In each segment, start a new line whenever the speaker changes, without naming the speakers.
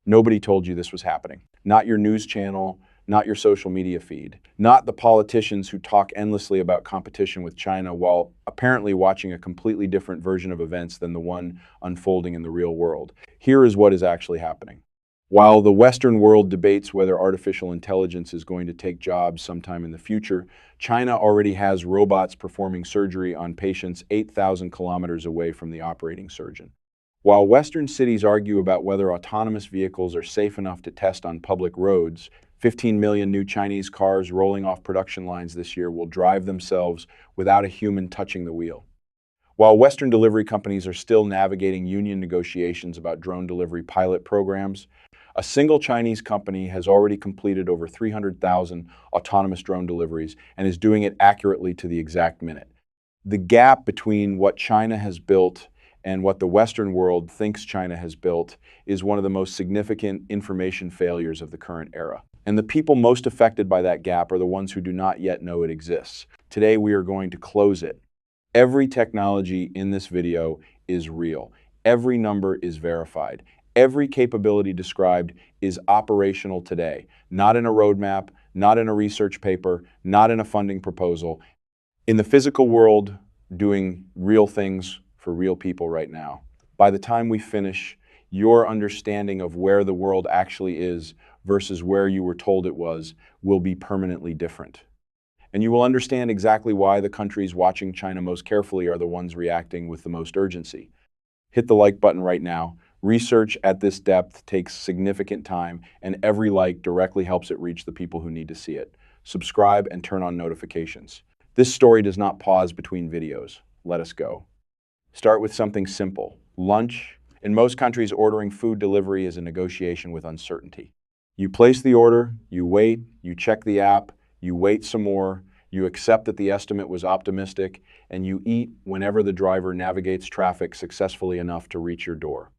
Nobody told you this was happening. Not your news channel, not your social media feed, not the politicians who talk endlessly about competition with China while apparently watching a completely different version of events than the one unfolding in the real world. Here is what is actually happening. While the Western world debates whether artificial intelligence is going to take jobs sometime in the future, China already has robots performing surgery on patients 8,000 kilometers away from the operating surgeon. While Western cities argue about whether autonomous vehicles are safe enough to test on public roads, 15 million new Chinese cars rolling off production lines this year will drive themselves without a human touching the wheel. While Western delivery companies are still navigating union negotiations about drone delivery pilot programs, a single Chinese company has already completed over 300,000 autonomous drone deliveries and is doing it accurately to the exact minute. The gap between what China has built and what the Western world thinks China has built is one of the most significant information failures of the current era. And the people most affected by that gap are the ones who do not yet know it exists. Today we are going to close it. Every technology in this video is real. Every number is verified. Every capability described is operational today, not in a roadmap, not in a research paper, not in a funding proposal. In the physical world, doing real things for real people right now. By the time we finish, your understanding of where the world actually is versus where you were told it was will be permanently different. And you will understand exactly why the countries watching China most carefully are the ones reacting with the most urgency. Hit the like button right now. Research at this depth takes significant time, and every like directly helps it reach the people who need to see it. Subscribe and turn on notifications. This story does not pause between videos. Let us go. Start with something simple. Lunch. In most countries, ordering food delivery is a negotiation with uncertainty. You place the order, you wait, you check the app, you wait some more, you accept that the estimate was optimistic, and you eat whenever the driver navigates traffic successfully enough to reach your door.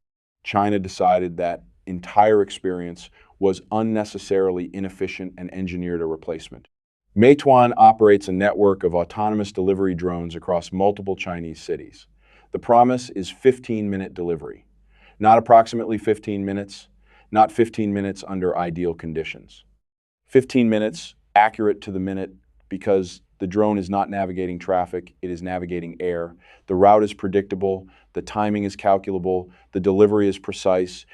China decided that entire experience was unnecessarily inefficient and engineered a replacement. Meituan operates a network of autonomous delivery drones across multiple Chinese cities. The promise is 15-minute delivery. Not approximately 15 minutes, not 15 minutes under ideal conditions. 15 minutes, accurate to the minute, because the drone is not navigating traffic, it is navigating air. The route is predictable, the timing is calculable, the delivery is precise.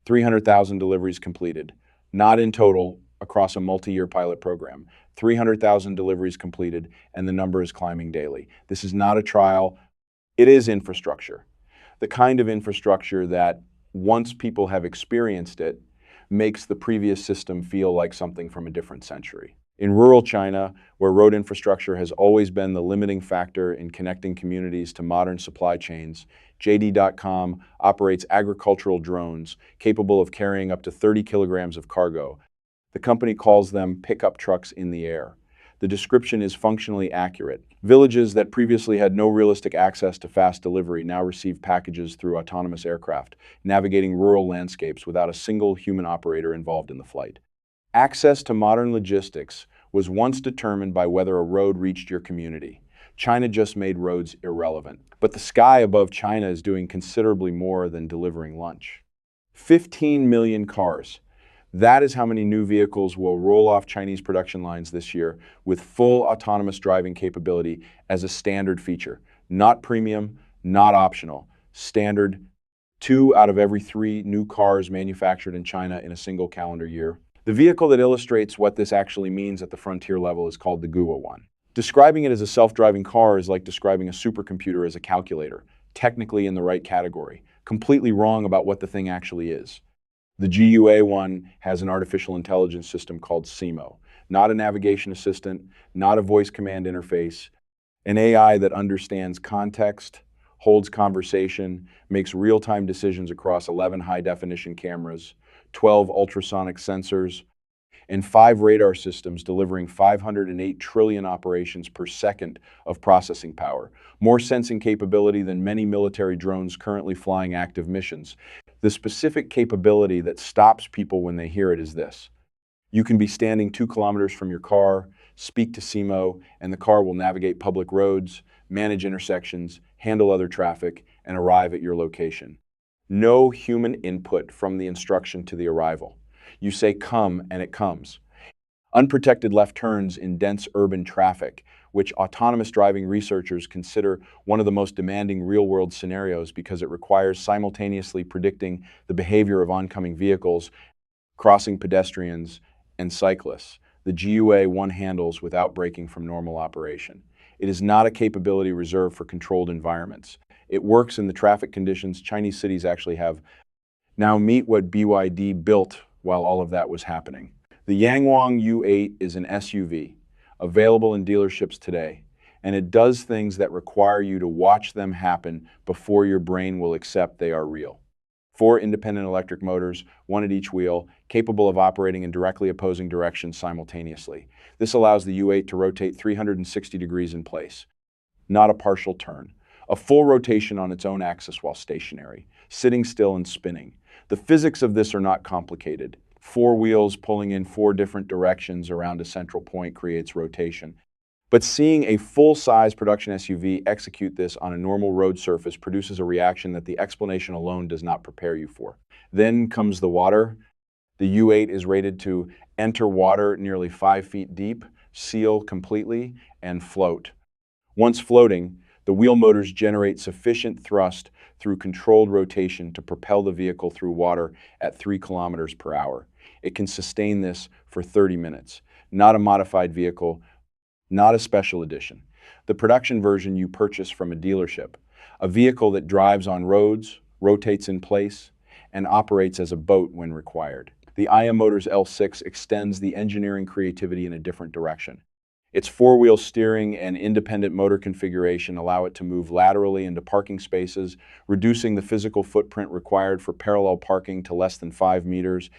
300,000 deliveries completed. Not in total, across a multi-year pilot program. 300,000 deliveries completed, and the number is climbing daily. This is not a trial, it is infrastructure. The kind of infrastructure that, once people have experienced it, makes the previous system feel like something from a different century. In rural China, where road infrastructure has always been the limiting factor in connecting communities to modern supply chains, JD.com operates agricultural drones capable of carrying up to 30 kilograms of cargo. The company calls them pickup trucks in the air. The description is functionally accurate. Villages that previously had no realistic access to fast delivery now receive packages through autonomous aircraft, navigating rural landscapes without a single human operator involved in the flight. Access to modern logistics was once determined by whether a road reached your community. China just made roads irrelevant. But the sky above China is doing considerably more than delivering lunch. 15 million cars. That is how many new vehicles will roll off Chinese production lines this year with full autonomous driving capability as a standard feature. Not premium, not optional. Standard. 2 out of every 3 new cars manufactured in China in a single calendar year. The vehicle that illustrates what this actually means at the frontier level is called the Guowan. Describing it as a self-driving car is like describing a supercomputer as a calculator, technically in the right category, completely wrong about what the thing actually is. The GUA1 has an artificial intelligence system called SIMO, not a navigation assistant, not a voice command interface, an AI that understands context, holds conversation, makes real-time decisions across 11 high-definition cameras, 12 ultrasonic sensors, and 5 radar systems delivering 508 trillion operations per second of processing power, more sensing capability than many military drones currently flying active missions. The specific capability that stops people when they hear it is this. You can be standing 2 kilometers from your car, speak to SIMO, and the car will navigate public roads, manage intersections, handle other traffic, and arrive at your location. No human input from the instruction to the arrival. You say come and it comes. Unprotected left turns in dense urban traffic, which autonomous driving researchers consider one of the most demanding real-world scenarios because it requires simultaneously predicting the behavior of oncoming vehicles, crossing pedestrians, and cyclists. The GUA-1 handles without breaking from normal operation. It is not a capability reserved for controlled environments. It works in the traffic conditions Chinese cities actually have. Now meet what BYD built while all of that was happening. The Yangwang U8 is an SUV, available in dealerships today, and it does things that require you to watch them happen before your brain will accept they are real. 4 independent electric motors, 1 at each wheel, capable of operating in directly opposing directions simultaneously. This allows the U8 to rotate 360 degrees in place, not a partial turn. A full rotation on its own axis while stationary, sitting still and spinning. The physics of this are not complicated. 4 wheels pulling in 4 different directions around a central point creates rotation. But seeing a full-size production SUV execute this on a normal road surface produces a reaction that the explanation alone does not prepare you for. Then comes the water. The U8 is rated to enter water nearly 5 feet deep, seal completely, and float. Once floating, the wheel motors generate sufficient thrust through controlled rotation to propel the vehicle through water at 3 kilometers per hour. It can sustain this for 30 minutes. Not a modified vehicle, not a special edition. The production version you purchase from a dealership. A vehicle that drives on roads, rotates in place, and operates as a boat when required. The IM Motors L6 extends the engineering creativity in a different direction. Its 4-wheel steering and independent motor configuration allow it to move laterally into parking spaces, reducing the physical footprint required for parallel parking to less than 5 meters,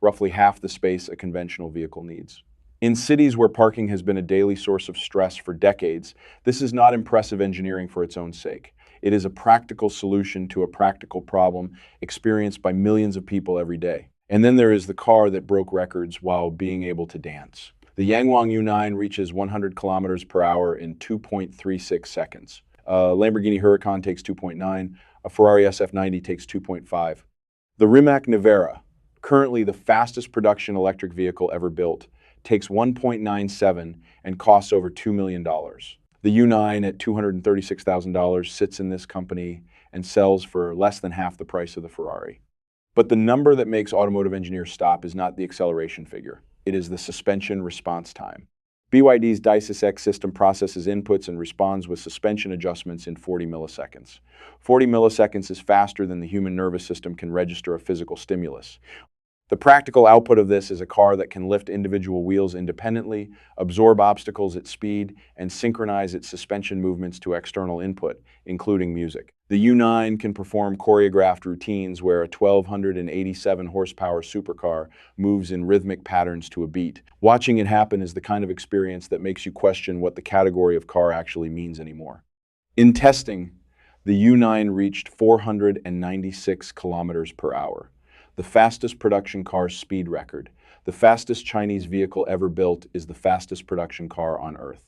roughly half the space a conventional vehicle needs. In cities where parking has been a daily source of stress for decades, this is not impressive engineering for its own sake. It is a practical solution to a practical problem experienced by millions of people every day. And then there is the car that broke records while being able to dance. The Yangwang U9 reaches 100 kilometers per hour in 2.36 seconds. A Lamborghini Huracan takes 2.9, a Ferrari SF90 takes 2.5. The Rimac Nevera, currently the fastest production electric vehicle ever built, takes 1.97 and costs over $2 million. The U9 at $236,000 sits in this company and sells for less than half the price of the Ferrari. But the number that makes automotive engineers stop is not the acceleration figure. It is the suspension response time. BYD's DiCES X system processes inputs and responds with suspension adjustments in 40 milliseconds. 40 milliseconds is faster than the human nervous system can register a physical stimulus. The practical output of this is a car that can lift individual wheels independently, absorb obstacles at speed, and synchronize its suspension movements to external input, including music. The U9 can perform choreographed routines where a 1,287 horsepower supercar moves in rhythmic patterns to a beat. Watching it happen is the kind of experience that makes you question what the category of car actually means anymore. In testing, the U9 reached 496 kilometers per hour. The fastest production car speed record. The fastest Chinese vehicle ever built is the fastest production car on Earth.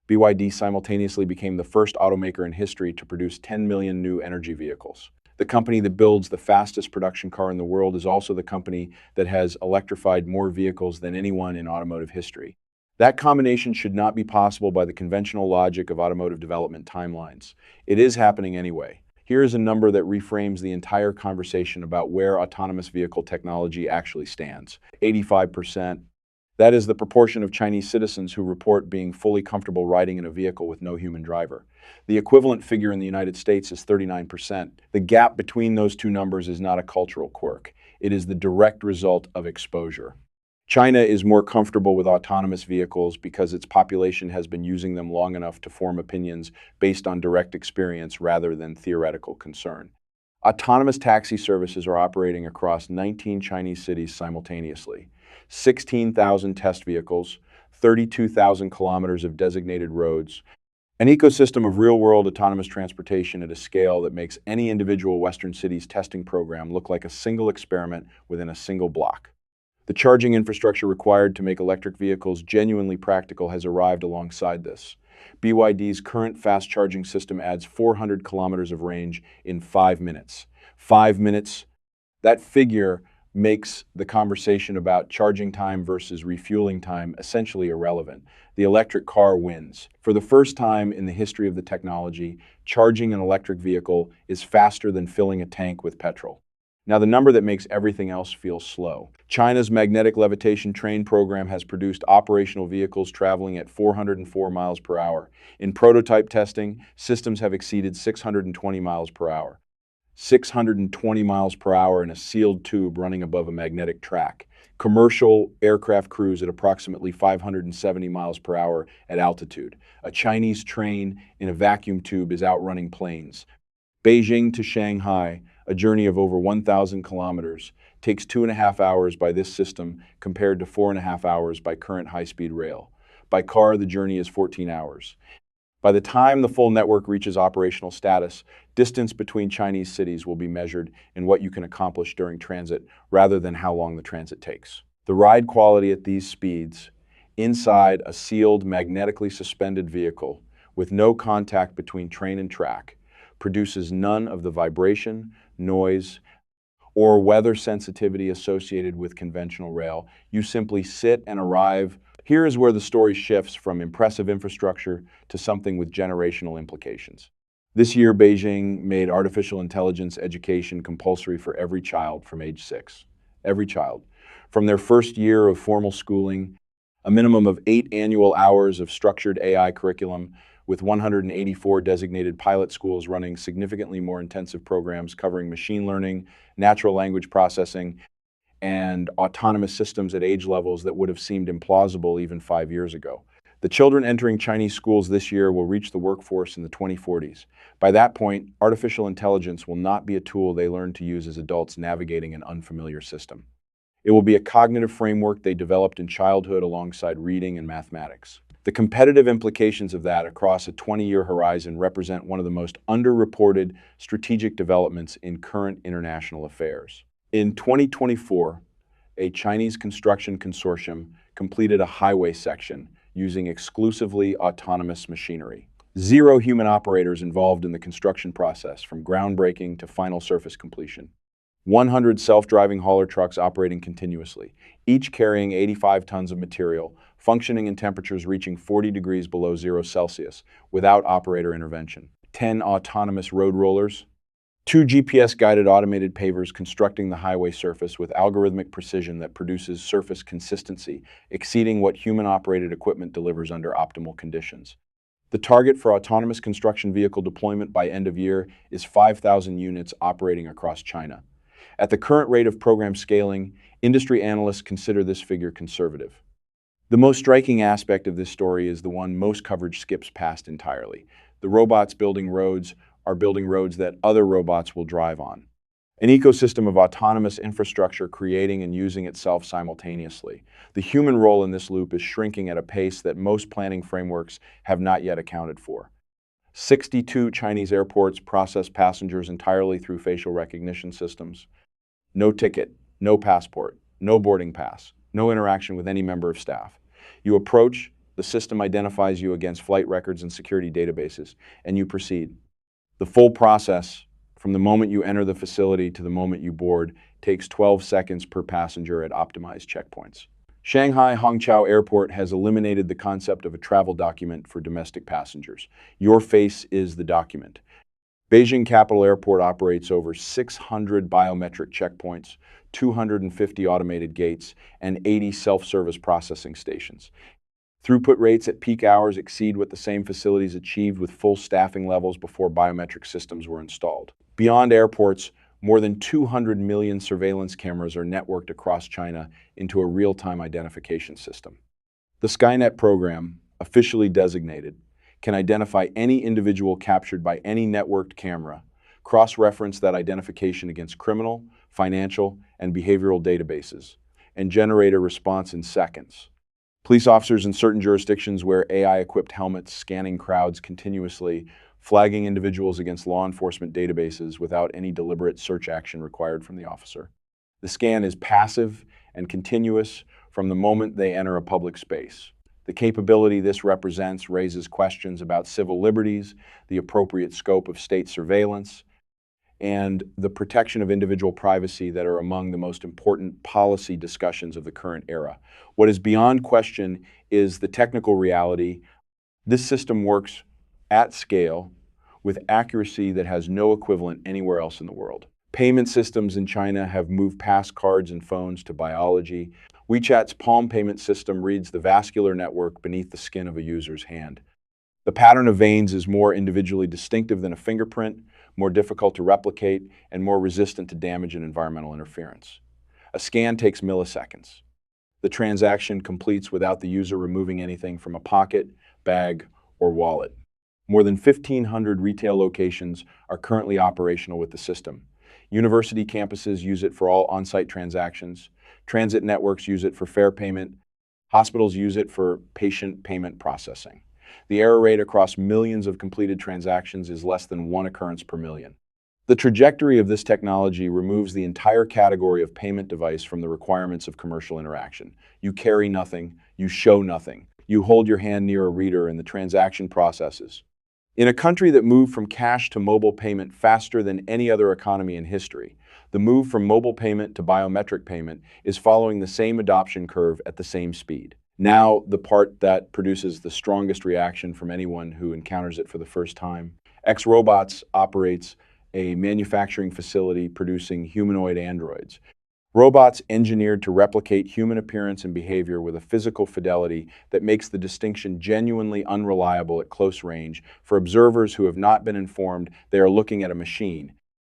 BYD simultaneously became the first automaker in history to produce 10 million new energy vehicles. The company that builds the fastest production car in the world is also the company that has electrified more vehicles than anyone in automotive history. That combination should not be possible by the conventional logic of automotive development timelines. It is happening anyway. Here is a number that reframes the entire conversation about where autonomous vehicle technology actually stands. 85%. That is the proportion of Chinese citizens who report being fully comfortable riding in a vehicle with no human driver. The equivalent figure in the United States is 39%. The gap between those two numbers is not a cultural quirk. It is the direct result of exposure. China is more comfortable with autonomous vehicles because its population has been using them long enough to form opinions based on direct experience rather than theoretical concern. Autonomous taxi services are operating across 19 Chinese cities simultaneously. 16,000 test vehicles, 32,000 kilometers of designated roads, an ecosystem of real-world autonomous transportation at a scale that makes any individual Western city's testing program look like a single experiment within a single block. The charging infrastructure required to make electric vehicles genuinely practical has arrived alongside this. BYD's current fast charging system adds 400 kilometers of range in 5 minutes. 5 minutes. That figure makes the conversation about charging time versus refueling time essentially irrelevant. The electric car wins. For the first time in the history of the technology, charging an electric vehicle is faster than filling a tank with petrol. Now, the number that makes everything else feel slow. China's magnetic levitation train program has produced operational vehicles traveling at 404 miles per hour. In prototype testing, systems have exceeded 620 miles per hour. 620 miles per hour in a sealed tube running above a magnetic track. Commercial aircraft cruise at approximately 570 miles per hour at altitude. A Chinese train in a vacuum tube is outrunning planes. Beijing to Shanghai, a journey of over 1,000 kilometers, takes 2.5 hours by this system compared to 4.5 hours by current high-speed rail. By car, the journey is 14 hours. By the time the full network reaches operational status, distance between Chinese cities will be measured in what you can accomplish during transit rather than how long the transit takes. The ride quality at these speeds, inside a sealed, magnetically suspended vehicle with no contact between train and track, produces none of the vibration, noise, or weather sensitivity associated with conventional rail. You simply sit and arrive. Here is where the story shifts from impressive infrastructure to something with generational implications. This year, Beijing made artificial intelligence education compulsory for every child from age 6. Every child. From their first year of formal schooling, a minimum of 8 annual hours of structured AI curriculum, with 184 designated pilot schools running significantly more intensive programs covering machine learning, natural language processing, and autonomous systems at age levels that would have seemed implausible even 5 years ago. The children entering Chinese schools this year will reach the workforce in the 2040s. By that point, artificial intelligence will not be a tool they learn to use as adults navigating an unfamiliar system. It will be a cognitive framework they developed in childhood alongside reading and mathematics. The competitive implications of that across a 20-year horizon represent one of the most underreported strategic developments in current international affairs. In 2024, a Chinese construction consortium completed a highway section using exclusively autonomous machinery. 0 human operators involved in the construction process, from groundbreaking to final surface completion. 100 self-driving hauler trucks operating continuously, each carrying 85 tons of material, functioning in temperatures reaching 40 degrees below 0 Celsius, without operator intervention. 10 autonomous road rollers. 2 GPS-guided automated pavers constructing the highway surface with algorithmic precision that produces surface consistency, exceeding what human-operated equipment delivers under optimal conditions. The target for autonomous construction vehicle deployment by end of year is 5,000 units operating across China. At the current rate of program scaling, industry analysts consider this figure conservative. The most striking aspect of this story is the one most coverage skips past entirely. The robots building roads are building roads that other robots will drive on. An ecosystem of autonomous infrastructure creating and using itself simultaneously. The human role in this loop is shrinking at a pace that most planning frameworks have not yet accounted for. 62 Chinese airports process passengers entirely through facial recognition systems. No ticket, no passport, no boarding pass, no interaction with any member of staff. You approach, the system identifies you against flight records and security databases, and you proceed. The full process, from the moment you enter the facility to the moment you board, takes 12 seconds per passenger at optimized checkpoints. Shanghai Hongqiao Airport has eliminated the concept of a travel document for domestic passengers. Your face is the document. Beijing Capital Airport operates over 600 biometric checkpoints, 250 automated gates, and 80 self-service processing stations. Throughput rates at peak hours exceed what the same facilities achieved with full staffing levels before biometric systems were installed. Beyond airports, more than 200 million surveillance cameras are networked across China into a real-time identification system. The Skynet program, officially designated, can identify any individual captured by any networked camera, cross-reference that identification against criminal, financial, and behavioral databases, and generate a response in seconds. Police officers in certain jurisdictions wear AI-equipped helmets scanning crowds continuously, flagging individuals against law enforcement databases without any deliberate search action required from the officer. The scan is passive and continuous from the moment they enter a public space. The capability this represents raises questions about civil liberties, the appropriate scope of state surveillance, and the protection of individual privacy that are among the most important policy discussions of the current era. What is beyond question is the technical reality. This system works at scale with accuracy that has no equivalent anywhere else in the world. Payment systems in China have moved past cards and phones to biology. WeChat's Palm payment system reads the vascular network beneath the skin of a user's hand. The pattern of veins is more individually distinctive than a fingerprint, more difficult to replicate, and more resistant to damage and environmental interference. A scan takes milliseconds. The transaction completes without the user removing anything from a pocket, bag, or wallet. More than 1,500 retail locations are currently operational with the system. University campuses use it for all on-site transactions. Transit networks use it for fare payment. Hospitals use it for patient payment processing. The error rate across millions of completed transactions is less than 1 occurrence per million. The trajectory of this technology removes the entire category of payment device from the requirements of commercial interaction. You carry nothing, you show nothing. You hold your hand near a reader and the transaction processes. In a country that moved from cash to mobile payment faster than any other economy in history, the move from mobile payment to biometric payment is following the same adoption curve at the same speed. Now, the part that produces the strongest reaction from anyone who encounters it for the first time. X-Robots operates a manufacturing facility producing humanoid androids. Robots engineered to replicate human appearance and behavior with a physical fidelity that makes the distinction genuinely unreliable at close range for observers who have not been informed they are looking at a machine.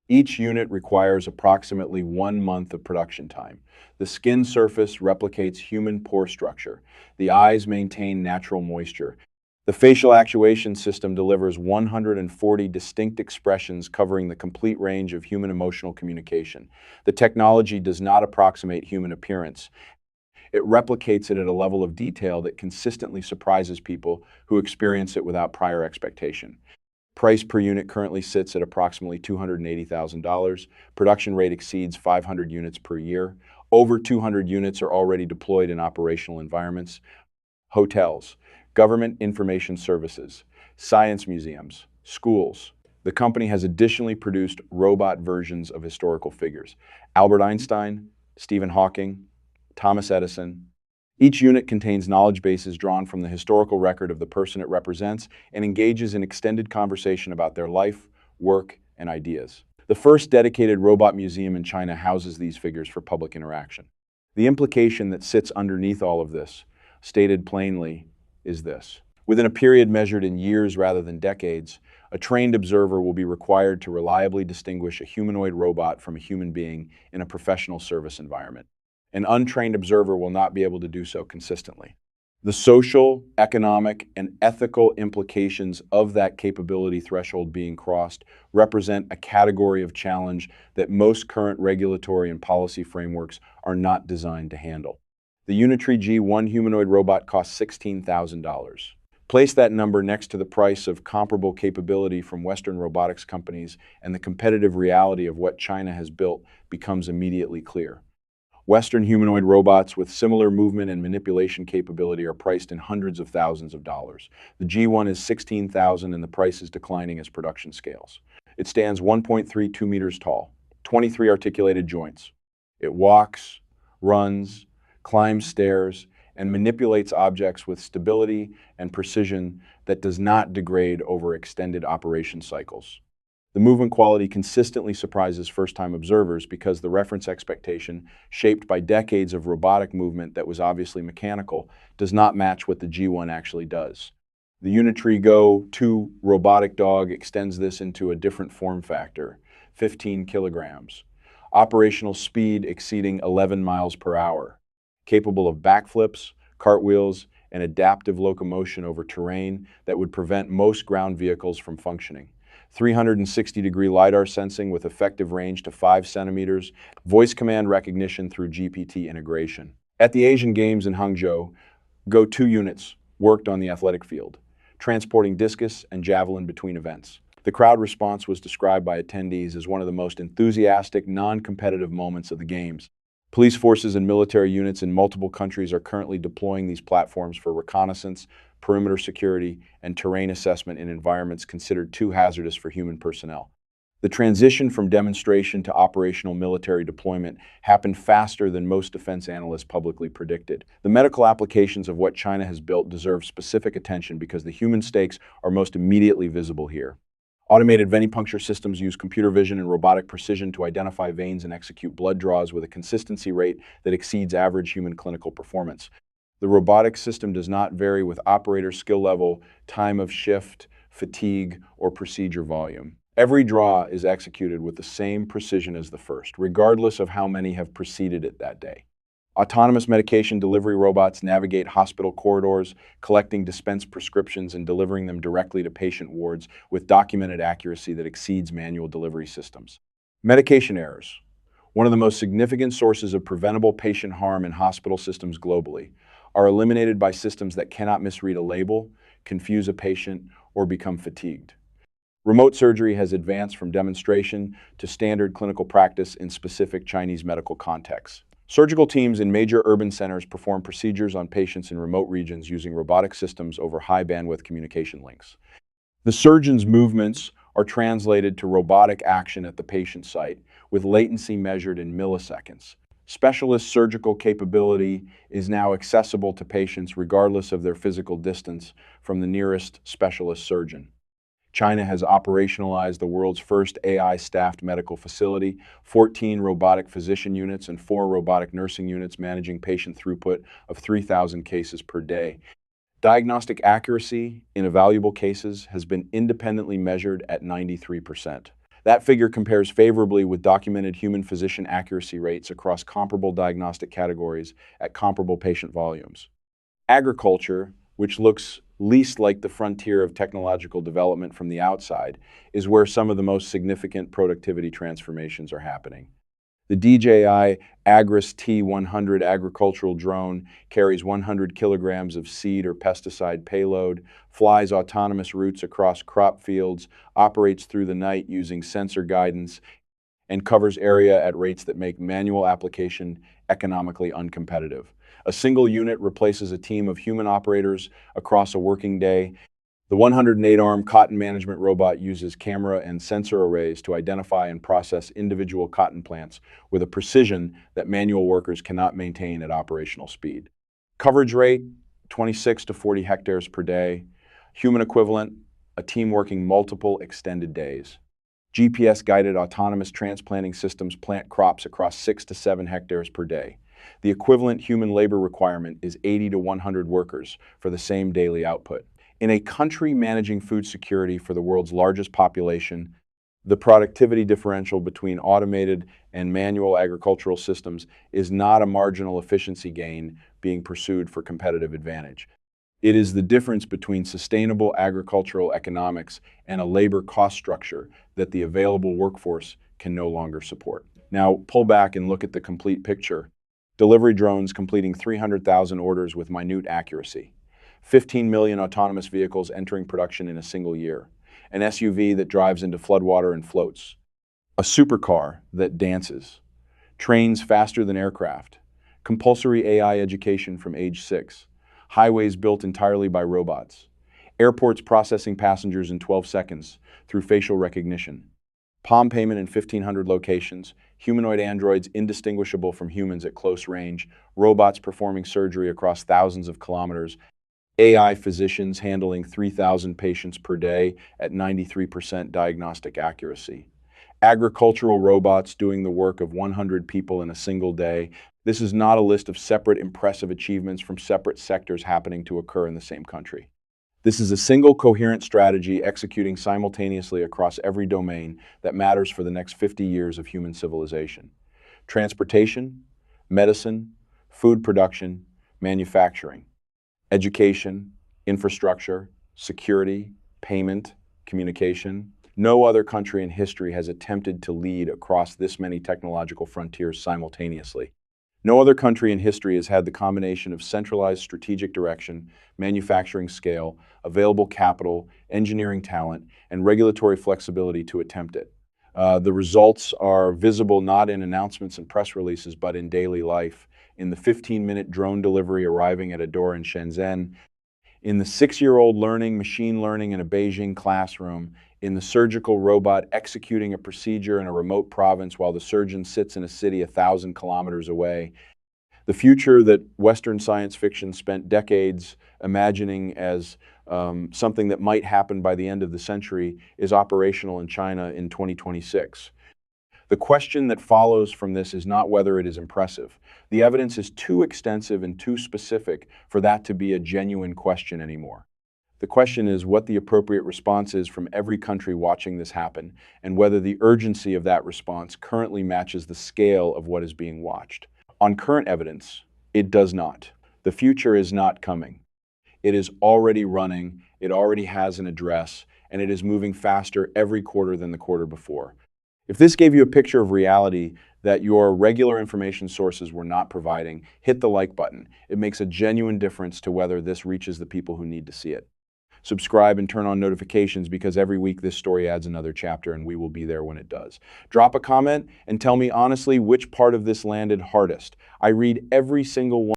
Each unit requires approximately 1 month of production time. The skin surface replicates human pore structure. The eyes maintain natural moisture. The facial actuation system delivers 140 distinct expressions covering the complete range of human emotional communication. The technology does not approximate human appearance. It replicates it at a level of detail that consistently surprises people who experience it without prior expectation. Price per unit currently sits at approximately $280,000. Production rate exceeds 500 units per year. Over 200 units are already deployed in operational environments. Hotels, government information services, science museums, schools. The company has additionally produced robot versions of historical figures: Albert Einstein, Stephen Hawking, Thomas Edison. Each unit contains knowledge bases drawn from the historical record of the person it represents and engages in extended conversation about their life, work, and ideas. The first dedicated robot museum in China houses these figures for public interaction. The implication that sits underneath all of this, stated plainly, is this. Within a period measured in years rather than decades, a trained observer will be required to reliably distinguish a humanoid robot from a human being in a professional service environment. An untrained observer will not be able to do so consistently. The social, economic, and ethical implications of that capability threshold being crossed represent a category of challenge that most current regulatory and policy frameworks are not designed to handle. The Unitree G1 humanoid robot costs $16,000. Place that number next to the price of comparable capability from Western robotics companies, and the competitive reality of what China has built becomes immediately clear. Western humanoid robots with similar movement and manipulation capability are priced in hundreds of thousands of dollars. The G1 is $16,000 and the price is declining as production scales. It stands 1.32 meters tall, 23 articulated joints. It walks, runs, climbs stairs, and manipulates objects with stability and precision that does not degrade over extended operation cycles. The movement quality consistently surprises first-time observers because the reference expectation, shaped by decades of robotic movement that was obviously mechanical, does not match what the G1 actually does. The Unitree Go 2 robotic dog extends this into a different form factor, 15 kilograms. Operational speed exceeding 11 miles per hour. Capable of backflips, cartwheels, and adaptive locomotion over terrain that would prevent most ground vehicles from functioning. 360-degree LiDAR sensing with effective range to 5 centimeters, voice command recognition through GPT integration. At the Asian Games in Hangzhou, Go 2 units worked on the athletic field, transporting discus and javelin between events. The crowd response was described by attendees as one of the most enthusiastic, non-competitive moments of the Games. Police forces and military units in multiple countries are currently deploying these platforms for reconnaissance, perimeter security, and terrain assessment in environments considered too hazardous for human personnel. The transition from demonstration to operational military deployment happened faster than most defense analysts publicly predicted. The medical applications of what China has built deserve specific attention because the human stakes are most immediately visible here. Automated venipuncture systems use computer vision and robotic precision to identify veins and execute blood draws with a consistency rate that exceeds average human clinical performance. The robotic system does not vary with operator skill level, time of shift, fatigue, or procedure volume. Every draw is executed with the same precision as the first, regardless of how many have preceded it that day. Autonomous medication delivery robots navigate hospital corridors, collecting dispensed prescriptions and delivering them directly to patient wards with documented accuracy that exceeds manual delivery systems. Medication errors, one of the most significant sources of preventable patient harm in hospital systems globally, are eliminated by systems that cannot misread a label, confuse a patient, or become fatigued. Remote surgery has advanced from demonstration to standard clinical practice in specific Chinese medical contexts. Surgical teams in major urban centers perform procedures on patients in remote regions using robotic systems over high-bandwidth communication links. The surgeon's movements are translated to robotic action at the patient site, with latency measured in milliseconds. Specialist surgical capability is now accessible to patients regardless of their physical distance from the nearest specialist surgeon. China has operationalized the world's first AI-staffed medical facility, 14 robotic physician units and 4 robotic nursing units managing patient throughput of 3,000 cases per day. Diagnostic accuracy in evaluable cases has been independently measured at 93%. That figure compares favorably with documented human physician accuracy rates across comparable diagnostic categories at comparable patient volumes. Agriculture, which looks least like the frontier of technological development from the outside, is where some of the most significant productivity transformations are happening. The DJI Agris T100 agricultural drone carries 100 kilograms of seed or pesticide payload, flies autonomous routes across crop fields, operates through the night using sensor guidance, and covers area at rates that make manual application economically uncompetitive. A single unit replaces a team of human operators across a working day. The 108-arm cotton management robot uses camera and sensor arrays to identify and process individual cotton plants with a precision that manual workers cannot maintain at operational speed. Coverage rate, 26 to 40 hectares per day. Human equivalent, a team working multiple extended days. GPS-guided autonomous transplanting systems plant crops across 6 to 7 hectares per day. The equivalent human labor requirement is 80 to 100 workers for the same daily output. In a country managing food security for the world's largest population, the productivity differential between automated and manual agricultural systems is not a marginal efficiency gain being pursued for competitive advantage. It is the difference between sustainable agricultural economics and a labor cost structure that the available workforce can no longer support. Now, pull back and look at the complete picture. Delivery drones completing 300,000 orders with minute accuracy. 15 million autonomous vehicles entering production in a single year. An SUV that drives into floodwater and floats. A supercar that dances. Trains faster than aircraft. Compulsory AI education from age 6. Highways built entirely by robots. Airports processing passengers in 12 seconds through facial recognition. Palm payment in 1,500 locations. Humanoid androids indistinguishable from humans at close range. Robots performing surgery across thousands of kilometers. AI physicians handling 3,000 patients per day at 93% diagnostic accuracy. Agricultural robots doing the work of 100 people in a single day. This is not a list of separate impressive achievements from separate sectors happening to occur in the same country. This is a single coherent strategy executing simultaneously across every domain that matters for the next 50 years of human civilization. Transportation, medicine, food production, manufacturing, education, infrastructure, security, payment, communication. No other country in history has attempted to lead across this many technological frontiers simultaneously. No other country in history has had the combination of centralized strategic direction, manufacturing scale, available capital, engineering talent, and regulatory flexibility to attempt it. The results are visible not in announcements and press releases, but in daily life, in the 15-minute drone delivery arriving at a door in Shenzhen, in the 6-year-old learning machine learning in a Beijing classroom, in the surgical robot executing a procedure in a remote province while the surgeon sits in a city 1,000 kilometers away. The future that Western science fiction spent decades imagining as something that might happen by the end of the century is operational in China in 2026. The question that follows from this is not whether it is impressive. The evidence is too extensive and too specific for that to be a genuine question anymore. The question is what the appropriate response is from every country watching this happen, and whether the urgency of that response currently matches the scale of what is being watched. On current evidence, it does not. The future is not coming. It is already running, it already has an address, and it is moving faster every quarter than the quarter before. If this gave you a picture of reality that your regular information sources were not providing, hit the like button. It makes a genuine difference to whether this reaches the people who need to see it. Subscribe and turn on notifications because every week this story adds another chapter and we will be there when it does. Drop a comment and tell me honestly which part of this landed hardest. I read every single one.